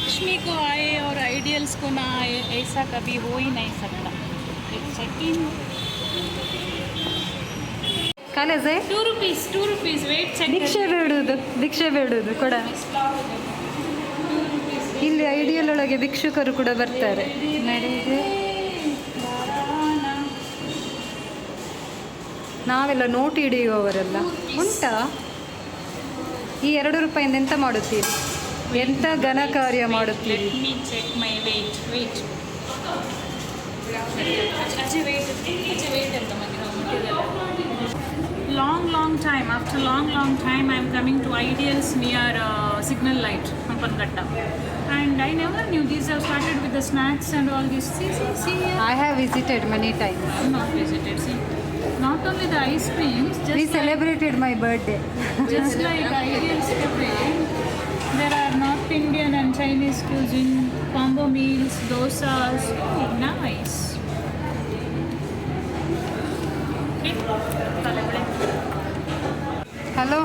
लक्ष्मी को आए और आइडियल्स को ना आए, ऐसा कभी हो ही नहीं सकता. एक second. College 2 rupees, 2 rupees. Wait, check. ಭಿಕ್ಷೆ ಬೇಡುವುದು ಕೊಡ. ಇಲ್ಲಿ ಐಡಿಯಲ್ ಒಳಗೆ ಭಿಕ್ಷುಕರು ಕೂಡ ಬರ್ತಾರೆ. ನಾವೆಲ್ಲ ನೋಟ್ ಹಿಡಿಯುವವರೆಲ್ಲ ಉಂಟಾ? ಈ 2 ರೂಪಾಯಿಂದ ಎಂತ ಮಾಡುತ್ತೀರಿ? ಎಂತ ಘನ ಕಾರ್ಯ ಮಾಡುತ್ತೀರಿ? Let me check my weight. Wait. ಅಜ್ಜಿ wait ಅಂತ long time. After long time, I am coming to Ideals near Signal Light, Pampankata. And I never knew these have started with the snacks and all this. See. I have visited many times. I have not visited. See, not only the ice creams, We celebrated my birthday. just like Ideals Cafe, there are North Indian and Chinese cuisine, combo meals, dosas. Oh, nice. Okay, hello,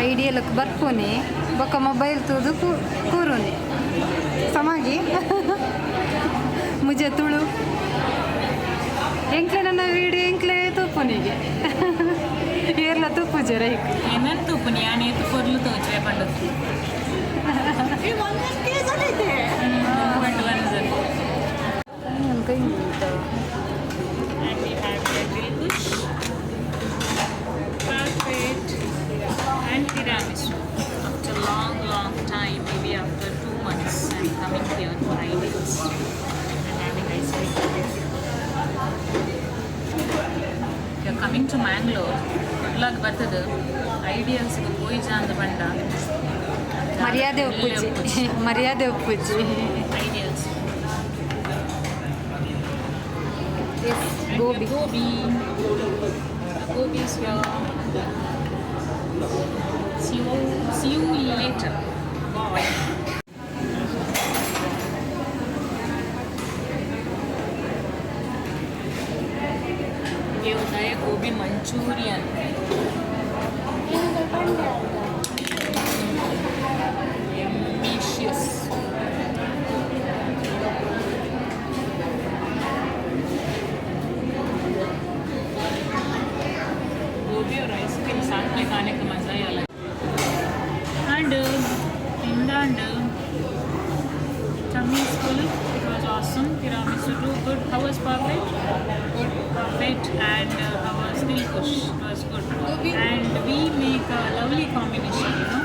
ಐಡಿಯಲ್ಗೆ ಬರ್ಪೋನೆ ಬೊಕ್ಕ mobile ತೂದು ಕೂರೋನೆ ಸಮಾಗಿ ಮುಜೆ ತುಳು ಎಂಕ್ಲೆ ನನ್ನ video ಎಂಕ್ಲೆ ತೂಪುನಿಗೆ ಏರ್ಲ ತೂಪು ಜರೈಕ್ ಏನಂತ ತೂಪುನಿ ಆನೇತು ಕೊರ್ಲು ತೋಚೆ ಪಂಡದ್ದು ಕೈ and we have the Dilkush, Parfait and Tiramisu. After long time, maybe after 2 months, I'm coming here to Ideals and having ice cream. If you're coming to Mangalore, good luck ಬರ್ತದೆ. Ideals ಗೆ ಹೋಗಿ ಜಾಂದ ಬಂಡ ಮರ್ಯಾದೆ ಒಪ್ಪುಜ್ಜಿ Ideals. Yes, Gobi is here. See you later. Bye. ये होता है गोभी Manchurian. Delicious. गोभी और आइसक्रीम साथ में खाने का मज़ा ही अलग. And tummy is full. It was awesome. Tiramisu too good. How was Parfait? Good. Parfait and how was Dilkush? It was good. And we make a lovely combination, you know.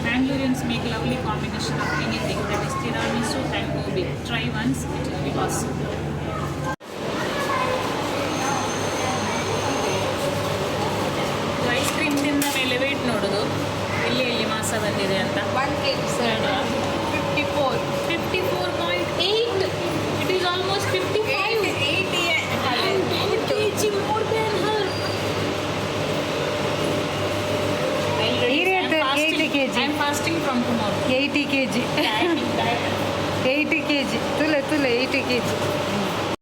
Mangaloreans make lovely combination of anything. That is Tiramisu and Gobi. Try once. It will be awesome. Ice cream ತಿಂದ ಮೇಲೆ weight ನೋಡೋದು ಎಲ್ಲಿ ಮಾಸ ಬಂದಿದೆ ಅಂತ. 1 kg sir. 54.8. It is almost 55. 80 2 kg more than her. I'm fasting from tomorrow. 80 kg. 80 kg. ತುಲೆ 80 kg.